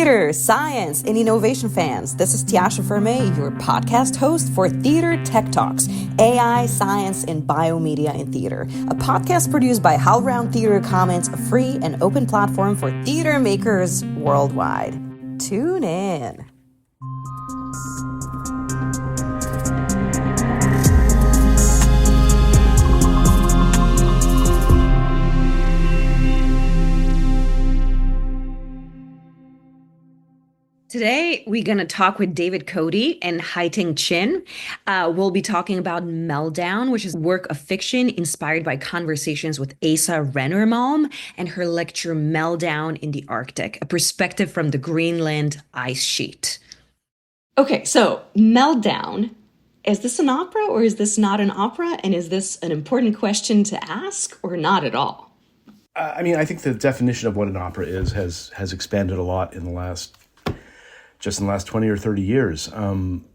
Theater, science, and innovation fans, this is Tjaša Ferme, your podcast host for Theater Tech Talks, AI, Science, and Biomedia in Theater, a podcast produced by HowlRound Theater Commons, a free and open platform for theater makers worldwide. Tune in. Today, we're going to talk with David Cote and Hai-Ting Chinn. We'll be talking about Meltdown, which is a work of fiction inspired by conversations with Asa Rennermalm and her lecture Meltdown in the Arctic, a perspective from the Greenland ice sheet. Okay, so Meltdown, is this an opera or is this not an opera? And is this an important question to ask or not at all? I think the definition of what an opera is has expanded a lot in the last 20 or 30 years.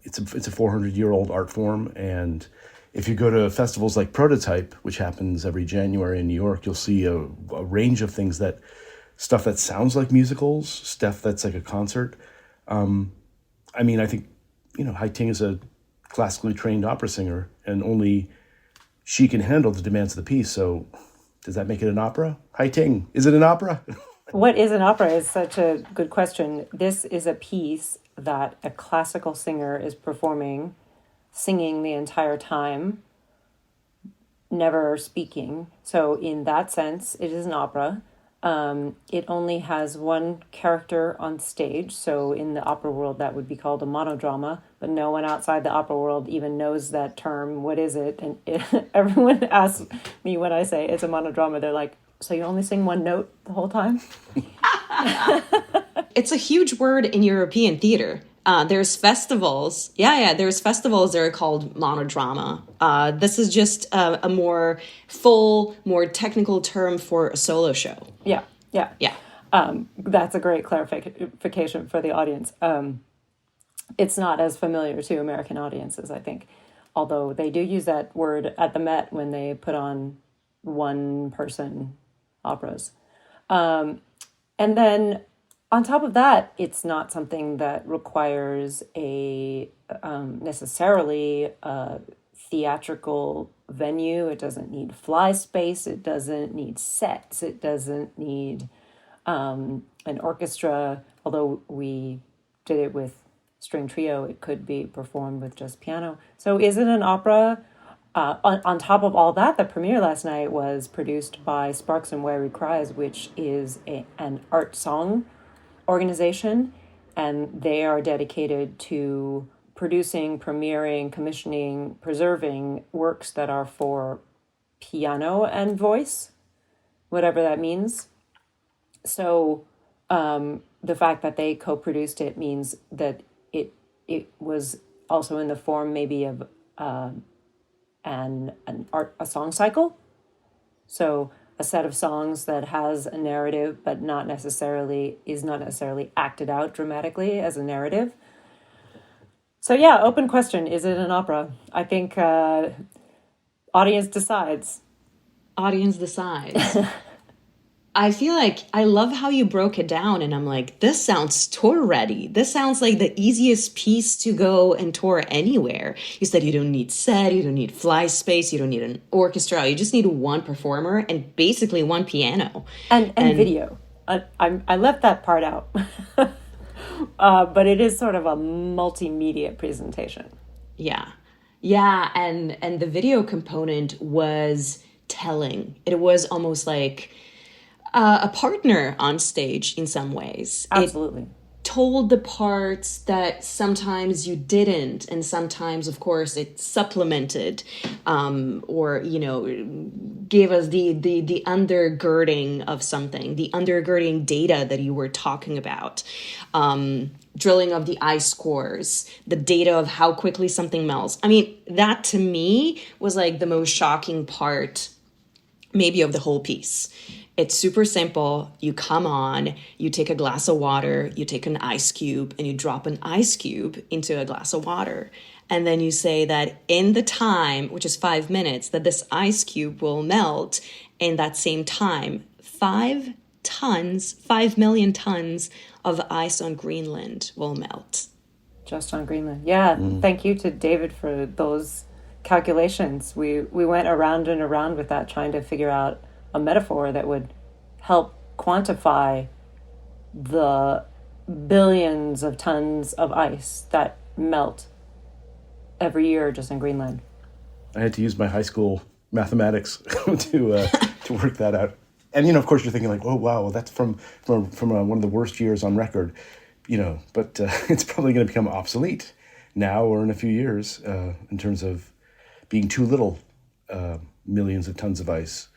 It's a 400-year-old art form, and if you go to festivals like Prototype, which happens every January in New York, you'll see a range of things stuff that sounds like musicals, stuff that's like a concert. I think, Hai-Ting is a classically trained opera singer, and only she can handle the demands of the piece. So does that make it an opera? Hai-Ting, is it an opera? What is an opera is such a good question. This is a piece that a classical singer is performing, singing the entire time, never speaking. So in that sense, it is an opera. It only has one character on stage. So in the opera world, that would be called a monodrama. But no one outside the opera world even knows that term. What is it? And everyone asks me when I say it's a monodrama, they're like, so you only sing one note the whole time? It's a huge word in European theater. There's festivals. There's festivals that are called monodrama. This is just a more full, more technical term for a solo show. Yeah. That's a great clarification for the audience. It's not as familiar to American audiences, I think, although they do use that word at the Met when they put on one-person operas. And then on top of that, it's not something that requires necessarily a theatrical venue. It doesn't need fly space. It doesn't need sets. It doesn't need an orchestra. Although we did it with string trio, it could be performed with just piano. So is it an opera? On top of all that, the premiere last night was produced by Sparks and Wiry Cries, which is an art song organization, and they are dedicated to producing, premiering, commissioning, preserving works that are for piano and voice, whatever that means. So the fact that they co-produced it means that it was also in the form maybe of a song cycle. So a set of songs that has a narrative, but is not necessarily acted out dramatically as a narrative. So yeah, open question. Is it an opera? I think audience decides. Audience decides. I feel like I love how you broke it down, and I'm like, this sounds tour ready. This sounds like the easiest piece to go and tour anywhere. You said you don't need set, you don't need fly space, you don't need an orchestra. You just need one performer and basically one piano. And video. I left that part out. But it is sort of a multimedia presentation. Yeah, and the video component was telling. It was almost like a partner on stage in some ways. Absolutely. It told the parts that sometimes you didn't, and sometimes, of course, it supplemented or gave us the undergirding of something, the undergirding data that you were talking about. Drilling of the ice cores, the data of how quickly something melts. I mean, that to me was like the most shocking part maybe of the whole piece. It's super simple. You come on, you take a glass of water, you take an ice cube, and you drop an ice cube into a glass of water. And then you say that in the time, which is 5 minutes, that this ice cube will melt in that same time. 5 million tons of ice on Greenland will melt. Just on Greenland. Yeah. Thank you to David for those calculations. We went around and around with that, trying to figure out a metaphor that would help quantify the billions of tons of ice that melt every year just in Greenland. I had to use my high school mathematics to work that out. And, of course, you're thinking like, oh, wow, well, that's from one of the worst years on record, but it's probably going to become obsolete now or in a few years in terms of being too little millions of tons of ice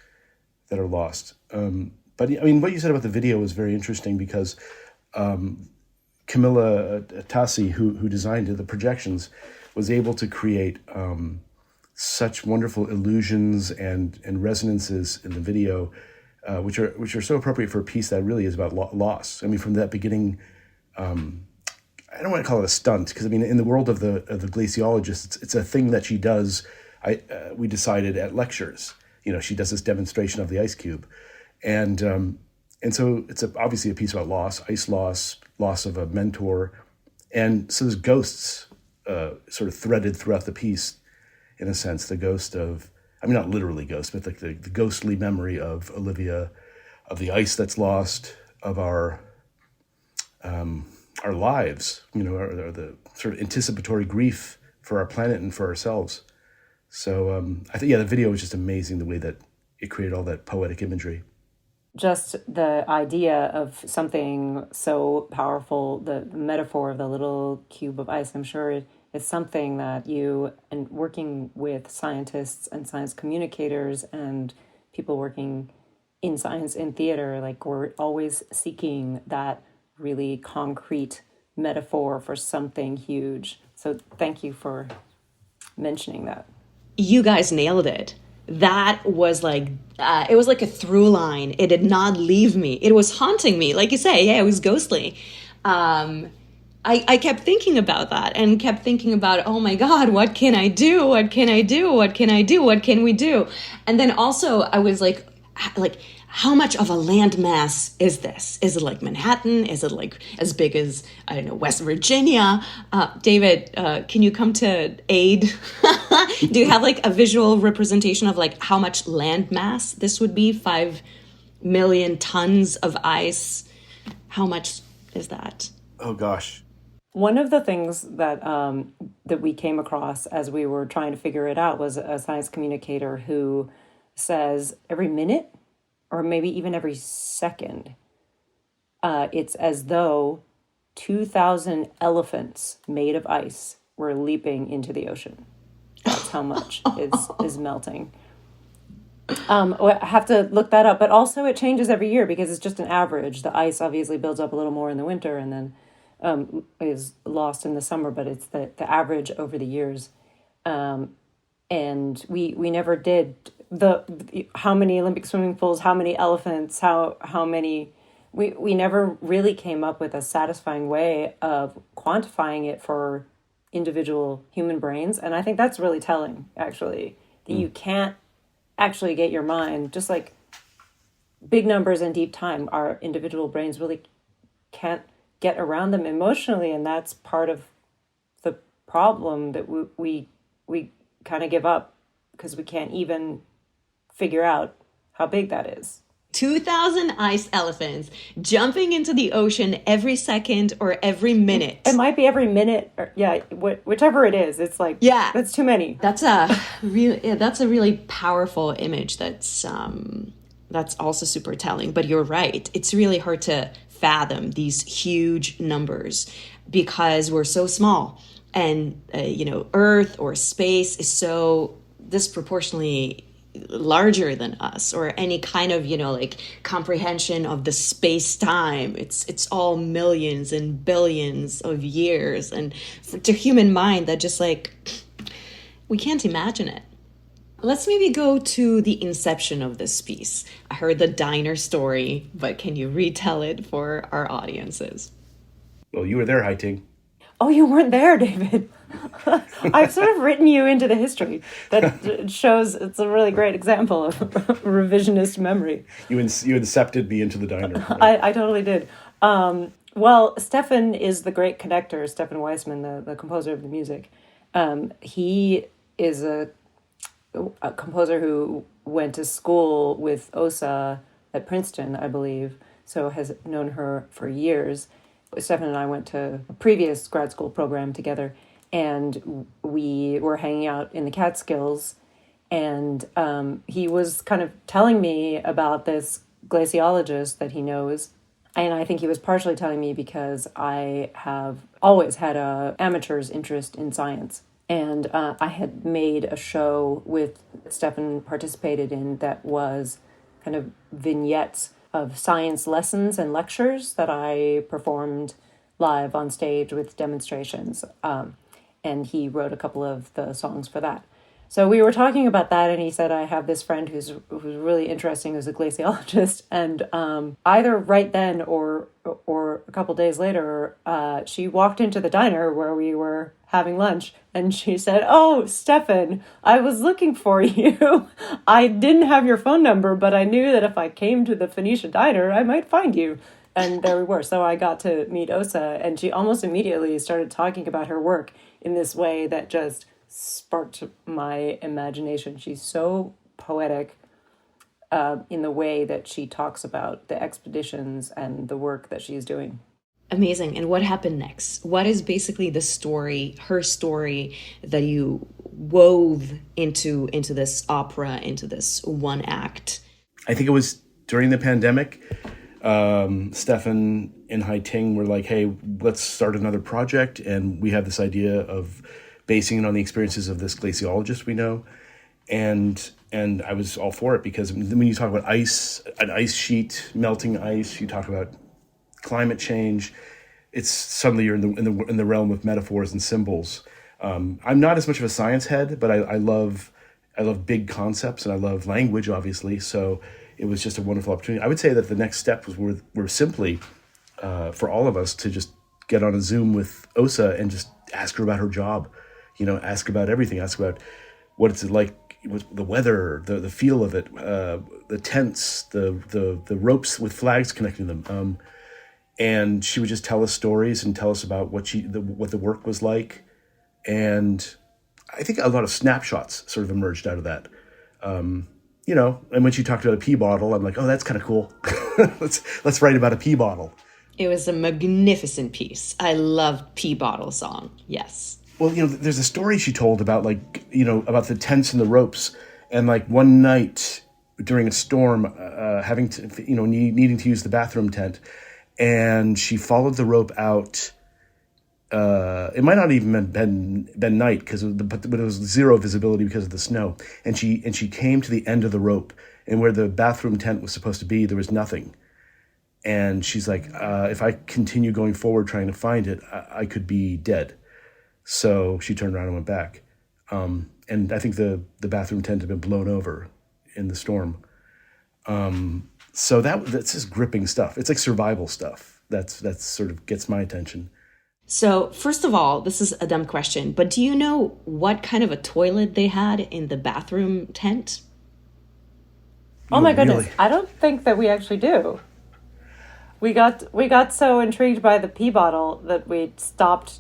that are lost. But, what you said about the video was very interesting because Camilla Tassi, who designed the projections, was able to create such wonderful illusions and resonances in the video, which are so appropriate for a piece that really is about loss. From that beginning, I don't want to call it a stunt because in the world of the glaciologist, it's a thing that she does. We decided at lectures. She does this demonstration of the ice cube, and so it's obviously a piece about loss, ice loss of a mentor, and so there's ghosts sort of threaded throughout the piece. In a sense, the ghost of, not literally ghost, but the ghostly memory of Olivia, of the ice that's lost, of our lives, or the sort of anticipatory grief for our planet and for ourselves. So I think, the video was just amazing, the way that it created all that poetic imagery. Just the idea of something so powerful, the metaphor of the little cube of ice, I'm sure it's something that you, and working with scientists and science communicators and people working in science in theater, like we're always seeking that really concrete metaphor for something huge. So thank you for mentioning that. You guys nailed it. That was like, it was like a through line. It did not leave me. It was haunting me. Like you say, yeah, it was ghostly. I kept thinking about that and kept thinking about, oh my God, what can I do? What can I do? What can I do? What can we do? And then also I was like, how much of a landmass is this? Is it like Manhattan? Is it like as big as, I don't know, West Virginia? David, can you come to aid? Do you have like a visual representation of like how much landmass this would be? 5 million tons of ice. How much is that? Oh gosh. One of the things that that we came across as we were trying to figure it out was a science communicator who says every minute or maybe even every second, it's as though 2,000 elephants made of ice were leaping into the ocean. That's how much is melting. I have to look that up, but also it changes every year because it's just an average. The ice obviously builds up a little more in the winter and then is lost in the summer, but it's the average over the years. And we never did how many Olympic swimming pools, how many elephants, how many, we never really came up with a satisfying way of quantifying it for individual human brains. And I think that's really telling, actually, that you can't actually get your mind, just like big numbers and deep time, our individual brains really can't get around them emotionally, and that's part of the problem that we kind of give up because we can't even figure out how big that is. 2,000 ice elephants jumping into the ocean every second or every minute. It might be every minute, or whichever it is. It's like, yeah, that's too many. That's a really powerful image. That's also super telling. But you're right. It's really hard to fathom these huge numbers because we're so small, and Earth or space is so disproportionately larger than us, or any kind of comprehension of the space-time. It's all millions and billions of years, and to human mind that just we can't imagine it. Let's maybe go to the inception of this piece. I heard the diner story, but can you retell it for our audiences? Well, you were there, Hai-Ting. Oh, you weren't there, David. I've sort of written you into the history. That shows it's a really great example of revisionist memory. You incepted me into the diner. I totally did. Well, Stefan is the great connector, Stefan Weissman, the composer of the music. He is a composer who went to school with Osa at Princeton, I believe, so has known her for years. Stefan and I went to a previous grad school program together, and we were hanging out in the Catskills, and he was kind of telling me about this glaciologist that he knows. And I think he was partially telling me because I have always had a amateur's interest in science. And I had made a show with Stefan participated in that was kind of vignettes of science lessons and lectures that I performed live on stage with demonstrations. And he wrote a couple of the songs for that. So we were talking about that, and he said, I have this friend who's really interesting, who's a glaciologist. And either right then or a couple days later, she walked into the diner where we were having lunch, and she said, oh, Stefan, I was looking for you. I didn't have your phone number, but I knew that if I came to the Phoenicia diner, I might find you. And there we were. So I got to meet Osa, and she almost immediately started talking about her work in this way that just sparked my imagination. She's so poetic in the way that she talks about the expeditions and the work that she's doing. Amazing. And what happened next? What is basically the story, her story, that you wove into this opera, into this one act? I think it was during the pandemic. Stefan and Hai-Ting were like, hey, let's start another project. And we have this idea of basing it on the experiences of this glaciologist we know. And I was all for it, because when you talk about ice, an ice sheet, melting ice, you talk about climate change, it's suddenly you're in the realm of metaphors and symbols. I'm not as much of a science head, but I love big concepts, and I love language, obviously. So it was just a wonderful opportunity. I would say that the next step were simply for all of us to just get on a Zoom with Osa and just ask her about her job. Ask about everything. Ask about what it's like, the weather, the feel of it, the tents, the ropes with flags connecting them. And she would just tell us stories and tell us about what the work was like. And I think a lot of snapshots sort of emerged out of that. And when she talked about a pee bottle, I'm like, oh, that's kind of cool. let's write about a pee bottle. It was a magnificent piece. I love Pee Bottle Song. Yes. Well, there's a story she told about about the tents and the ropes, and like one night during a storm, having to, needing to use the bathroom tent, and she followed the rope out. It might not even been night, but it was zero visibility because of the snow, and she came to the end of the rope, and where the bathroom tent was supposed to be, there was nothing. And she's like, if I continue going forward trying to find it, I could be dead. So she turned around and went back. And I think the bathroom tent had been blown over in the storm. So that's just gripping stuff. It's like survival stuff. That's sort of gets my attention. So first of all, this is a dumb question, but do you know what kind of a toilet they had in the bathroom tent? Oh my goodness. Really? I don't think that we actually do. We got so intrigued by the pee bottle that we stopped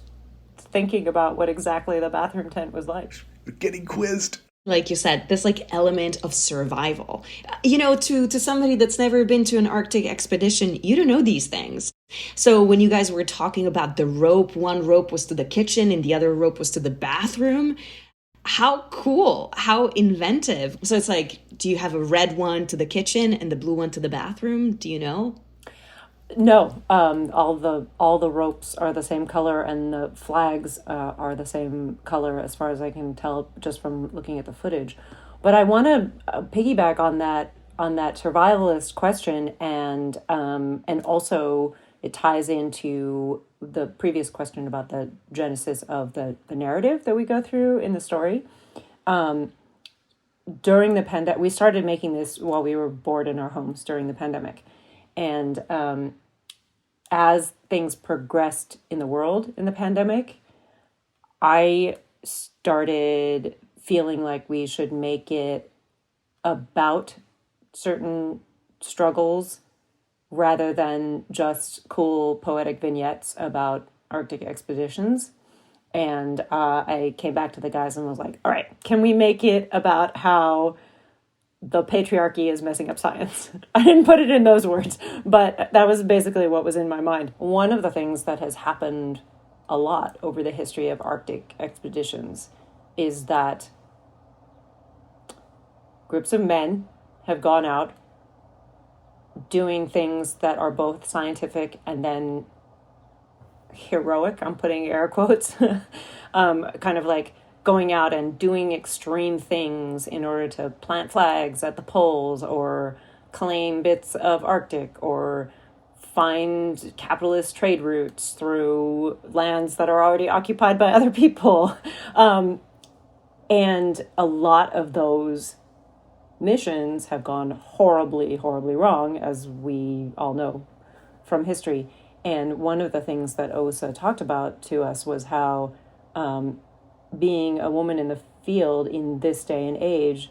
thinking about what exactly the bathroom tent was like. We're getting quizzed. Like you said, this element of survival. To somebody that's never been to an Arctic expedition, you don't know these things. So when you guys were talking about the rope, one rope was to the kitchen and the other rope was to the bathroom. How cool, how inventive. So it's like, do you have a red one to the kitchen and the blue one to the bathroom? Do you know? No, all the ropes are the same color, and the flags are the same color, as far as I can tell just from looking at the footage. But I want to piggyback on that survivalist question, and also it ties into the previous question about the genesis of the narrative that we go through in the story. During the pandemic, we started making this while we were bored in our homes during the pandemic. And as things progressed in the world in the pandemic, I started feeling like we should make it about certain struggles rather than just cool poetic vignettes about Arctic expeditions. And I came back to the guys and was like, all right, can we make it about how the patriarchy is messing up science? I didn't put it in those words, but that was basically what was in my mind. One of the things that has happened a lot over the history of Arctic expeditions is that groups of men have gone out doing things that are both scientific and then heroic, I'm putting air quotes, kind of like going out and doing extreme things in order to plant flags at the poles or claim bits of Arctic or find capitalist trade routes through lands that are already occupied by other people. And a lot of those missions have gone horribly, horribly wrong, as we all know from history. And one of the things that Osa talked about to us was how being a woman in the field in this day and age,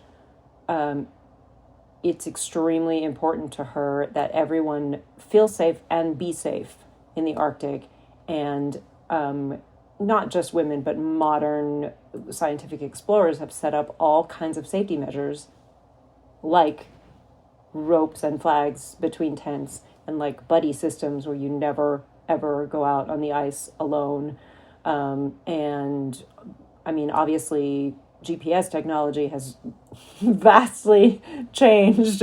it's extremely important to her that everyone feel safe and be safe in the Arctic. And not just women, but modern scientific explorers have set up all kinds of safety measures, like ropes and flags between tents, and like buddy systems where you never ever go out on the ice alone. And I mean, obviously GPS technology has vastly changed,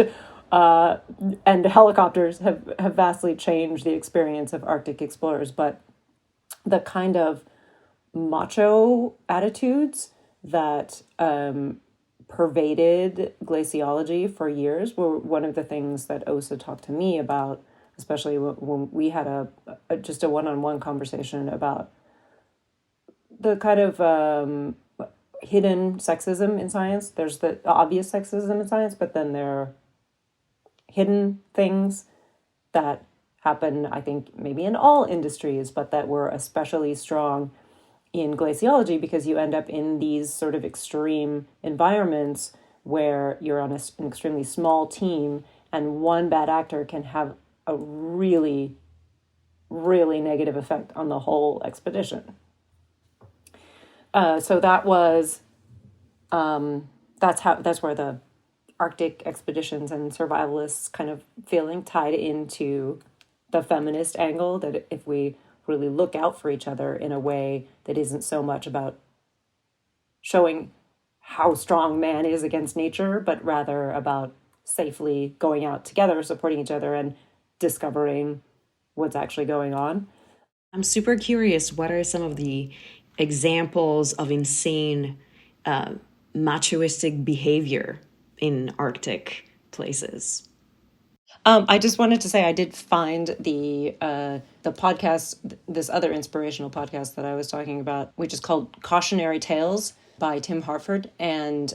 and helicopters have vastly changed the experience of Arctic explorers, but the kind of macho attitudes that pervaded glaciology for years were one of the things that Osa talked to me about, especially when we had just a one-on-one conversation about the kind of hidden sexism in science. There's the obvious sexism in science, but then there are hidden things that happen, I think, maybe in all industries, but that were especially strong in glaciology because you end up in these sort of extreme environments where you're on an extremely small team and one bad actor can have a really, really negative effect on the whole expedition. So that was, that's where the Arctic expeditions and survivalists kind of feeling tied into the feminist angle, that if we really look out for each other in a way that isn't so much about showing how strong man is against nature, but rather about safely going out together, supporting each other, and discovering what's actually going on. I'm super curious, what are some of the examples of insane machoistic behavior in Arctic places? I just wanted to say I did find the podcast, this other inspirational podcast that I was talking about, which is called Cautionary Tales by Tim Harford. And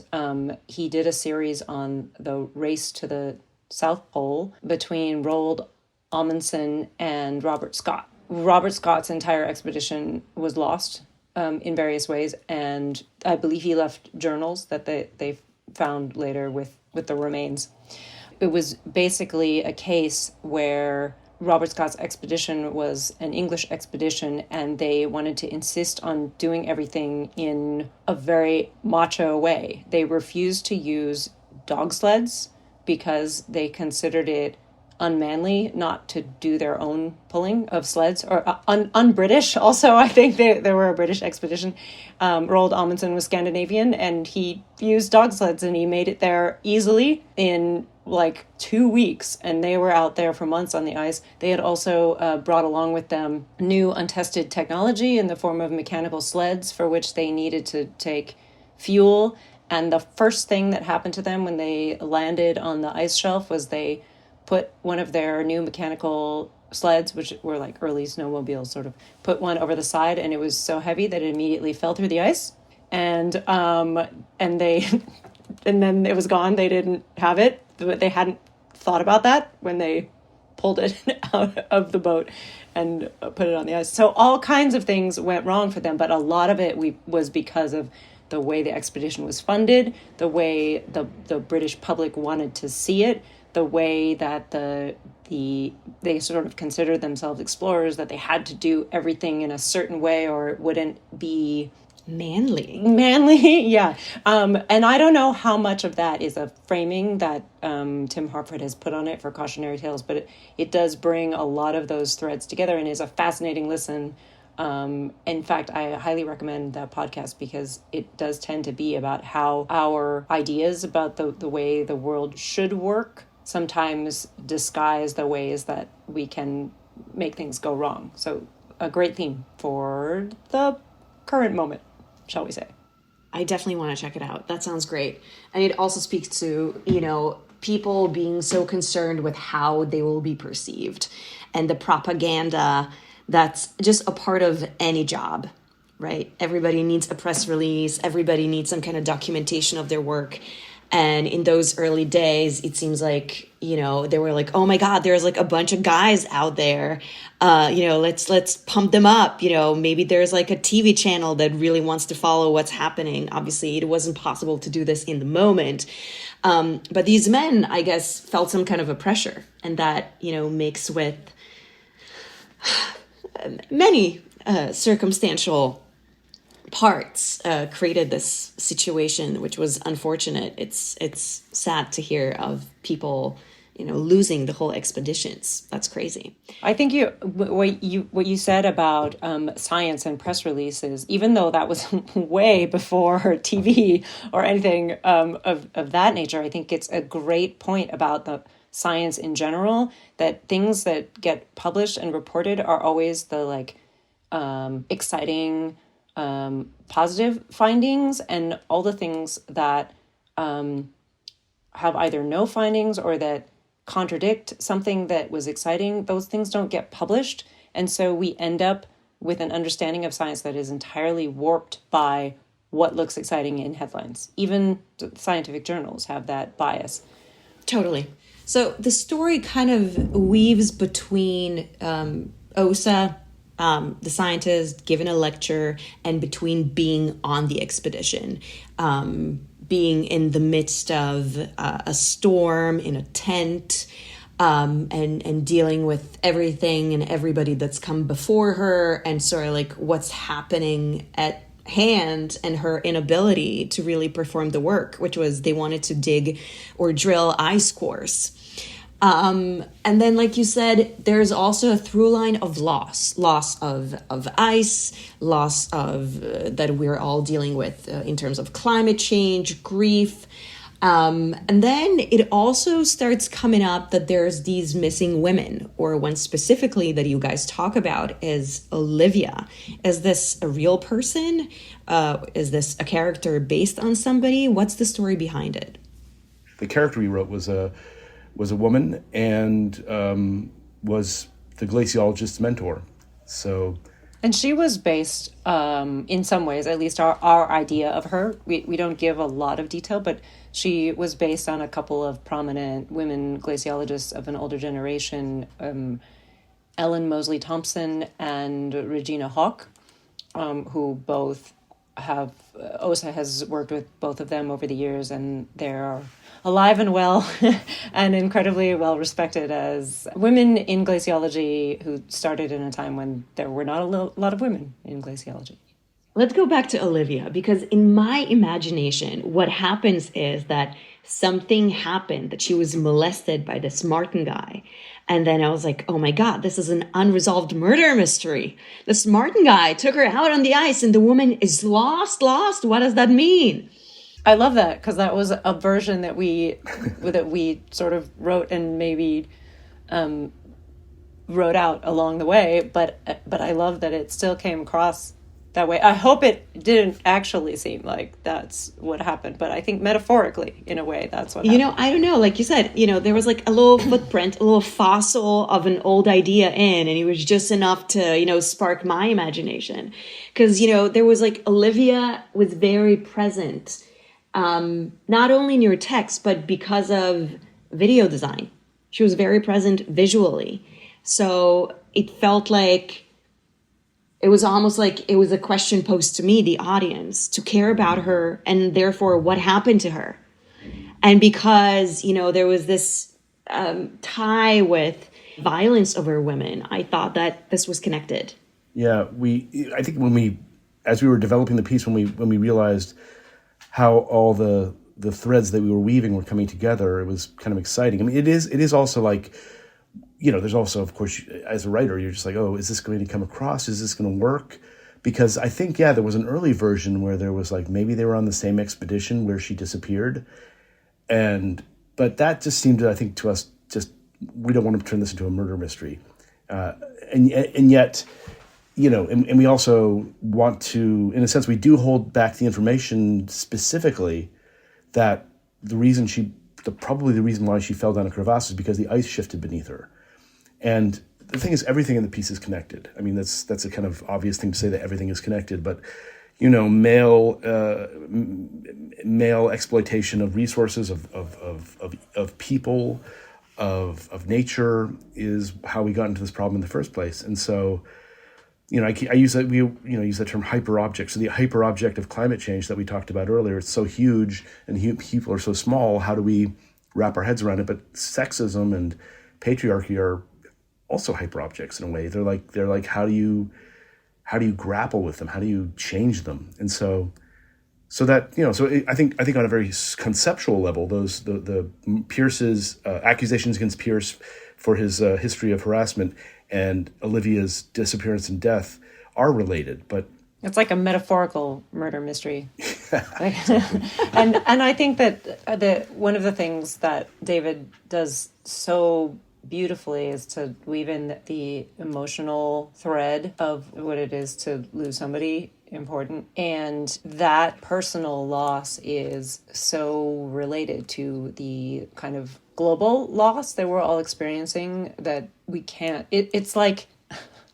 he did a series on the race to the South Pole between Roald Amundsen and Robert Scott. Robert Scott's entire expedition was lost in various ways. And I believe he left journals that they found later with the remains. It was basically a case where Robert Scott's expedition was an English expedition and they wanted to insist on doing everything in a very macho way. They refused to use dog sleds because they considered it unmanly not to do their own pulling of sleds, or un-British. Also, I think they were a British expedition. Roald Amundsen was Scandinavian and he used dog sleds and he made it there easily in like 2 weeks, and they were out there for months on the ice. They had also brought along with them new untested technology in the form of mechanical sleds for which they needed to take fuel. And the first thing that happened to them when they landed on the ice shelf was they put one of their new mechanical sleds, which were like early snowmobiles, sort of, put one over the side, and it was so heavy that it immediately fell through the ice. And they and then it was gone. They didn't have it, but they hadn't thought about that when they pulled it out of the boat and put it on the ice. So all kinds of things went wrong for them, but a lot of it was because of the way the expedition was funded, the way the British public wanted to see it, the way that the they sort of considered themselves explorers, that they had to do everything in a certain way or it wouldn't be manly. Yeah. And I don't know how much of that is a framing that Tim Harford has put on it for Cautionary Tales, but it does bring a lot of those threads together and is a fascinating listen. In fact, I highly recommend that podcast because it does tend to be about how our ideas about the way the world should work sometimes disguise the ways that we can make things go wrong. So a great theme for the current moment, shall we say. I definitely want to check it out. That sounds great. And it also speaks to, people being so concerned with how they will be perceived and the propaganda that's just a part of any job, right? Everybody needs a press release. Everybody needs some kind of documentation of their work. And in those early days, it seems like, they were like, oh my God, there's like a bunch of guys out there. Let's pump them up. Maybe there's like a TV channel that really wants to follow what's happening. Obviously, it wasn't possible to do this in the moment. But these men, I guess, felt some kind of a pressure. And that, mixed with many circumstantial parts created this situation, which was unfortunate. It's sad to hear of people, losing the whole expeditions. That's crazy. I think what you said about science and press releases, even though that was way before TV or anything of that nature, I think it's a great point about the science in general, that things that get published and reported are always the exciting positive findings, and all the things that have either no findings or that contradict something that was exciting, those things don't get published. And so we end up with an understanding of science that is entirely warped by what looks exciting in headlines. Even scientific journals have that bias. Totally. So the story kind of weaves between Osa, the scientist, giving a lecture, and between being on the expedition, being in the midst of a storm in a tent, and dealing with everything and everybody that's come before her, and sort of like what's happening at hand and her inability to really perform the work, which was they wanted to dig or drill ice cores. And then, like you said, there's also a through line of loss of ice, loss of that we're all dealing with in terms of climate change, grief. And then it also starts coming up that there's these missing women, or one specifically that you guys talk about is Olivia. Is this a real person? Is this a character based on somebody? What's the story behind it? The character we wrote was a woman and was the glaciologist's mentor. And she was based, in some ways, at least our idea of her. We don't give a lot of detail, but she was based on a couple of prominent women glaciologists of an older generation, Ellen Mosley Thompson and Regina Hawk, who both have, OSA has worked with both of them over the years, and they're alive and well and incredibly well respected as women in glaciology who started in a time when there were not a lot of women in glaciology. Let's go back to Olivia, because in my imagination, what happens is that something happened, that she was molested by this Martin guy. And then I was like, oh my God, this is an unresolved murder mystery. This Martin guy took her out on the ice and the woman is lost. What does that mean? I love that, because that was a version that we sort of wrote and maybe wrote out along the way. But I love that it still came across that way. I hope it didn't actually seem like that's what happened, but I think metaphorically, in a way, that's what happened. I don't know. Like you said, there was like a little footprint, a little fossil of an old idea and it was just enough to, spark my imagination. Because, there was like Olivia was very present, not only in your text, but because of video design. She was very present visually. So it felt like it was almost like it was a question posed to me, the audience, to care about her and therefore what happened to her. And because, there was this tie with violence over women. I thought that this was connected. Yeah, I think as we were developing the piece, when we realized how all the threads that we were weaving were coming together, it was kind of exciting. I mean, it is also like, there's also, of course, as a writer, you're just like, oh, is this going to come across? Is this going to work? Because I think, there was an early version where there was like, maybe they were on the same expedition where she disappeared. But that just seemed, I think, to us, we don't want to turn this into a murder mystery. And yet, and we also want to, in a sense, we do hold back the information specifically that probably the reason why she fell down a crevasse is because the ice shifted beneath her. And the thing is, everything in the piece is connected. I mean, that's a kind of obvious thing to say, that everything is connected, but male exploitation of resources, of people, of nature is how we got into this problem in the first place. And so, I use that use that term hyperobject. So the hyperobject of climate change that we talked about earlier, it's so huge and people are so small. How do we wrap our heads around it? But sexism and patriarchy are also hyperobjects in a way. They're like how do you grapple with them? How do you change them? And so that, I think on a very conceptual level, the Pierce's accusations against Pierce for his history of harassment and Olivia's disappearance and death are related, but it's like a metaphorical murder mystery. and I think that one of the things that David does so beautifully is to weave in the emotional thread of what it is to lose somebody important, and that personal loss is so related to the kind of global loss that we're all experiencing, that we can't, it's like,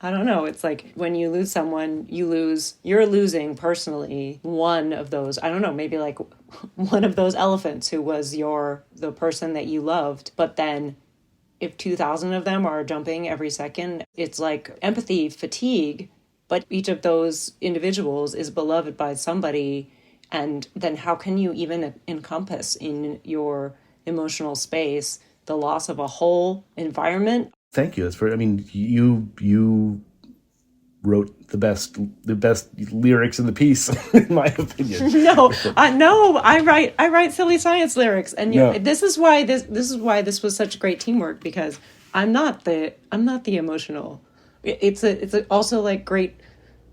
I don't know, it's like when you lose someone, you're losing personally one of those, I don't know, maybe like one of those elephants who was the person that you loved, but then if 2,000 of them are jumping every second, it's like empathy fatigue. But each of those individuals is beloved by somebody. And then how can you even encompass in your emotional space the loss of a whole environment? Thank you. That's very, I mean, you wrote the best lyrics in the piece, in my opinion. No, I write silly science lyrics. And this is why this was such great teamwork, because I'm not the emotional. It's also like great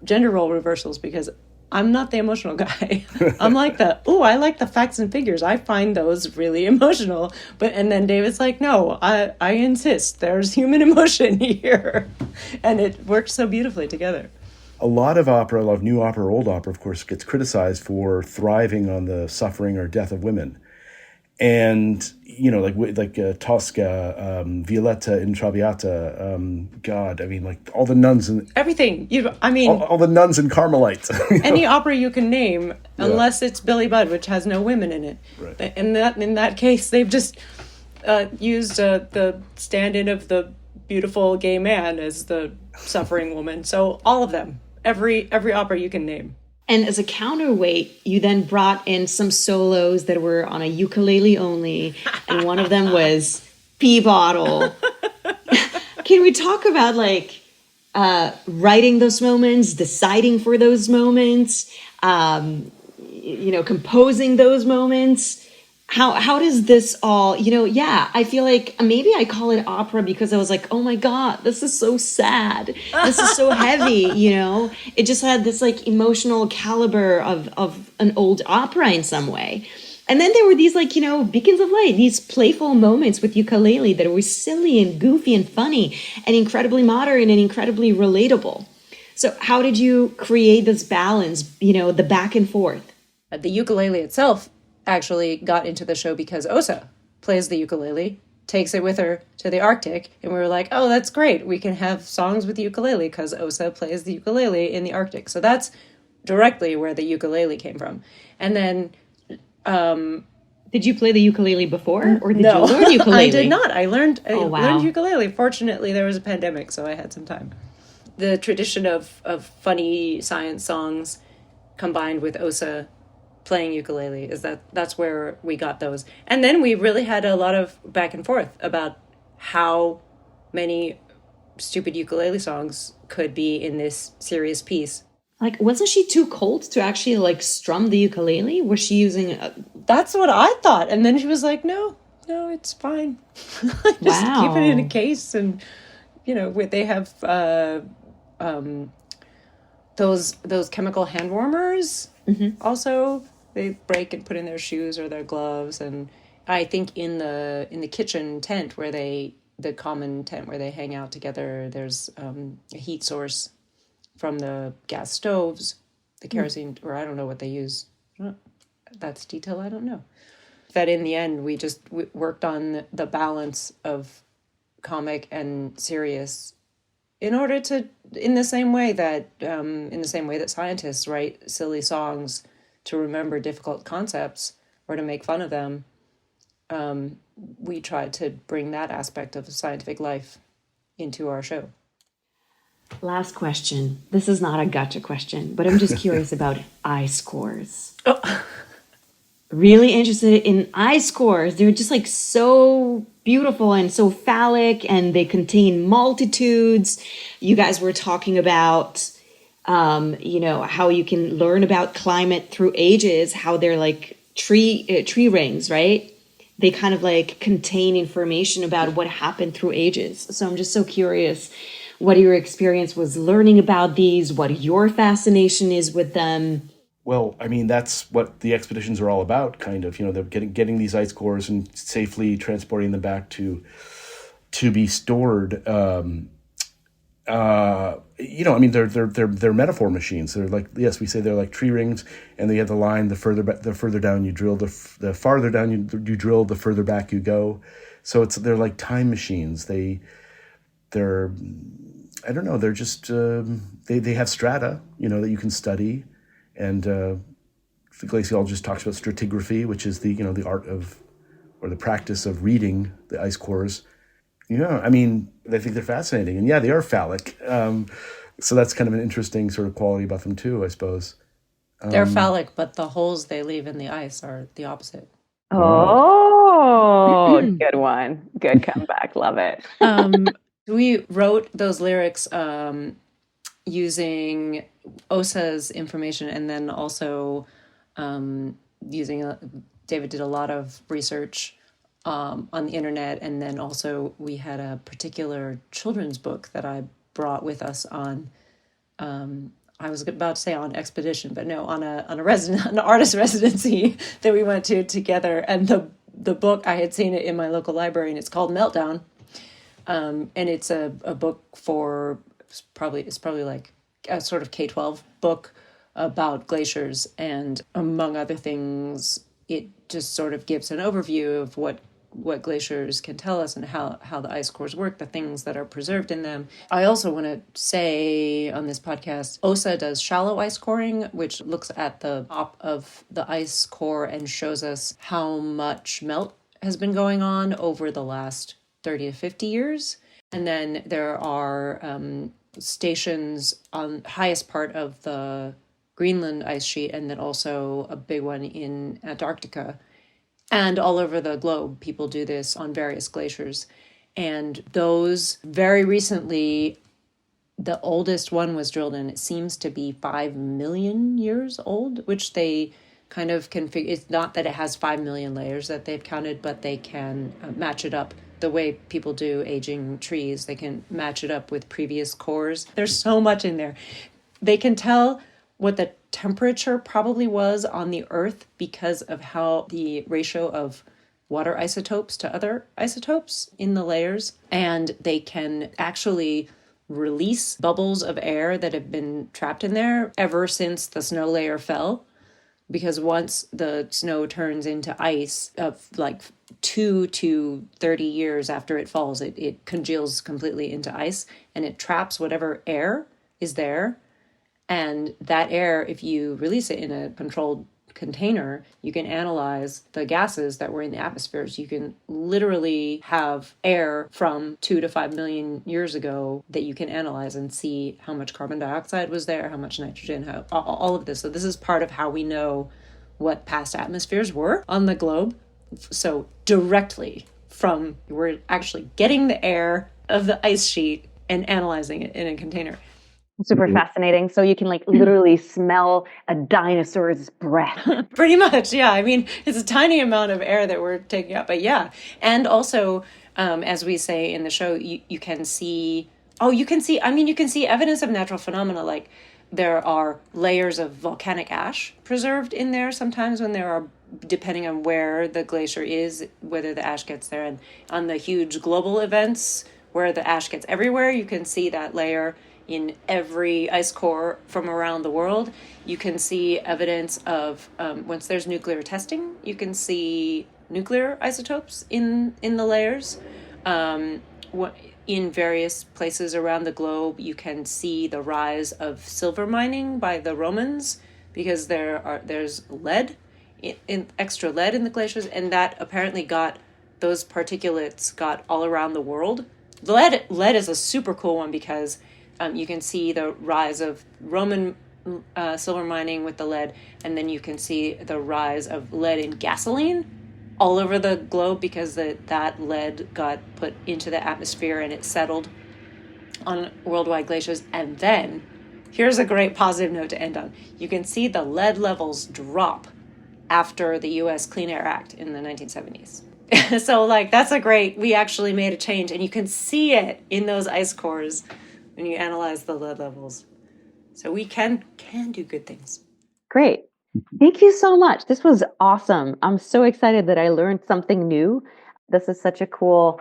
gender role reversals, because I'm not the emotional guy. I'm like I like the facts and figures. I find those really emotional. And then David's like, no, I insist. There's human emotion here. And it works so beautifully together. A lot of new opera, old opera, of course, gets criticized for thriving on the suffering or death of women. And, like Tosca, Violetta in Traviata, God, I mean, like all the nuns and everything. All the nuns and Carmelites. Any opera you can name, unless it's Billy Budd, which has no women in it. Right. In that case, they've just used the stand-in of the beautiful gay man as the suffering woman. So all of them, every opera you can name. And as a counterweight, you then brought in some solos that were on a ukulele only, and one of them was Pea Bottle. Can we talk about writing those moments, deciding for those moments, composing those moments? How does this all, I feel like maybe I call it opera because I was like, oh my God, this is so sad. This is so heavy, It just had this emotional caliber of an old opera in some way. And then there were these beacons of light, these playful moments with ukulele that were silly and goofy and funny and incredibly modern and incredibly relatable. So how did you create this balance, the back and forth? The ukulele itself actually got into the show because Osa plays the ukulele, takes it with her to the Arctic, and we were like, oh, that's great. We can have songs with the ukulele because Osa plays the ukulele in the Arctic. So that's directly where the ukulele came from. And then... did you play the ukulele before? Or did you learn ukulele? I did not. I learned Wow. ukulele. Fortunately, there was a pandemic, so I had some time. The tradition of funny science songs combined with Osa playing ukulele. That's where we got those. And then we really had a lot of back and forth about how many stupid ukulele songs could be in this serious piece. Like, wasn't she too cold to actually like strum the ukulele? Was she using That's what I thought. And then she was like, no, it's fine. Just keep it in a case. And, they have those chemical hand warmers. Also, they break and put in their shoes or their gloves. And I think in the kitchen tent the common tent where they hang out together, there's a heat source from the gas stoves, the kerosene, or I don't know what they use. That's detail I don't know. That in the end, we just worked on the balance of comic and serious in order to, in the same way that scientists write silly songs to remember difficult concepts or to make fun of them, we tried to bring that aspect of scientific life into our show. Last question. This is not a gotcha question, but I'm just curious about I-scores. Really interested in I-scores. They're just like so beautiful and so phallic, and they contain multitudes. You guys were talking about, how you can learn about climate through ages, how they're like tree rings, right? They kind of like contain information about what happened through ages. So I'm just so curious what your experience was learning about these, what your fascination is with them. Well, I mean, that's what the expeditions are all about, kind of. They're getting these ice cores and safely transporting them back to be stored. I mean, they're metaphor machines. They're like, yes, we say they're like tree rings, and they have the line: the further down you drill, the farther down you drill, the further back you go. So they're like time machines. They're I don't know. They're just they have strata, that you can study. And the glaciologist talks about stratigraphy, which is the art of, or the practice of reading the ice cores. I mean, I think they're fascinating, and yeah, they are phallic. So that's kind of an interesting sort of quality about them too, I suppose. They're phallic, but the holes they leave in the ice are the opposite. Oh, good one. Good comeback. Love it. We wrote those lyrics using OSA's information, and then also David did a lot of research on the internet, and then also we had a particular children's book that I brought with us on. I was about to say on expedition, but no, on an artist residency that we went to together. And the book, I had seen it in my local library, and it's called Meltdown, and it's a book for it's probably like a sort of K-12 book about glaciers, and among other things, it just sort of gives an overview of what glaciers can tell us and how the ice cores work, the things that are preserved in them. I also want to say on this podcast, OSA does shallow ice coring, which looks at the top of the ice core and shows us how much melt has been going on over the last 30 to 50 years. And then there are stations on the highest part of the Greenland ice sheet, and then also a big one in Antarctica. And all over the globe, people do this on various glaciers. And those very recently, the oldest one was drilled in, it seems to be 5 million years old, which they kind of can figure. It's not that it has 5 million layers that they've counted, but they can match it up the way people do aging trees. They can match it up with previous cores. There's so much in there. They can tell what the temperature probably was on the Earth because of how the ratio of water isotopes to other isotopes in the layers. And they can actually release bubbles of air that have been trapped in there ever since the snow layer fell. Because once the snow turns into ice, of like 2 to 30 years after it falls, it congeals completely into ice, and it traps whatever air is there. And that air, if you release it in a controlled container, you can analyze the gases that were in the atmosphere. So you can literally have air from 2 to 5 million years ago that you can analyze and see how much carbon dioxide was there, how much nitrogen, all of this. So this is part of how we know what past atmospheres were on the globe. So directly from, we're actually getting the air of the ice sheet and analyzing it in a container. Super fascinating. So you can like literally smell a dinosaur's breath. Pretty much, yeah. I mean, it's a tiny amount of air that we're taking up, but yeah. And also, as we say in the show, you can see evidence of natural phenomena. Like there are layers of volcanic ash preserved in there sometimes when there are, depending on where the glacier is, whether the ash gets there. And on the huge global events where the ash gets everywhere, you can see that layer in every ice core from around the world. You can see evidence of, once there's nuclear testing, you can see nuclear isotopes in the layers. In various places around the globe, you can see the rise of silver mining by the Romans, because there's lead, in extra lead in the glaciers, and that apparently those particulates got all around the world. Lead is a super cool one because you can see the rise of Roman silver mining with the lead, and then you can see the rise of lead in gasoline all over the globe because that lead got put into the atmosphere and it settled on worldwide glaciers. And then, here's a great positive note to end on. You can see the lead levels drop after the U.S. Clean Air Act in the 1970s. So, we actually made a change, and you can see it in those ice cores when you analyze the lead levels. So we can do good things. Great. Thank you so much. This was awesome. I'm so excited that I learned something new. This is such a cool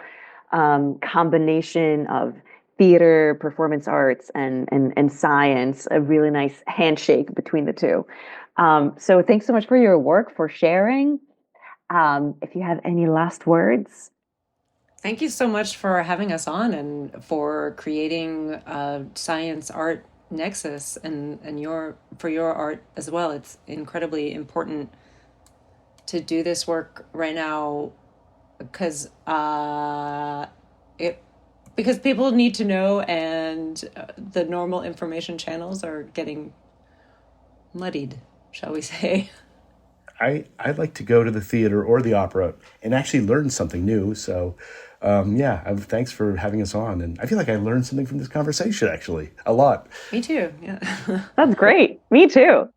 combination of theater, performance arts, and science, a really nice handshake between the two. So thanks so much for your work, for sharing. If you have any last words. Thank you so much for having us on and for creating a science art nexus and for your art as well. It's incredibly important to do this work right now because people need to know, and the normal information channels are getting muddied, shall we say. I'd like to go to the theater or the opera and actually learn something new. So, thanks for having us on. And I feel like I learned something from this conversation, actually, a lot. Me too, yeah. That's great. Me too.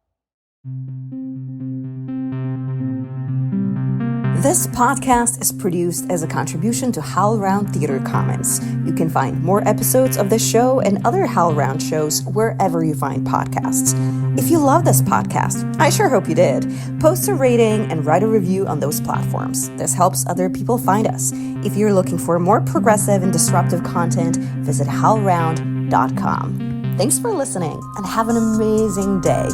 This podcast is produced as a contribution to HowlRound Theater Commons. You can find more episodes of this show and other HowlRound shows wherever you find podcasts. If you love this podcast, I sure hope you did, post a rating and write a review on those platforms. This helps other people find us. If you're looking for more progressive and disruptive content, visit howlround.com. Thanks for listening and have an amazing day.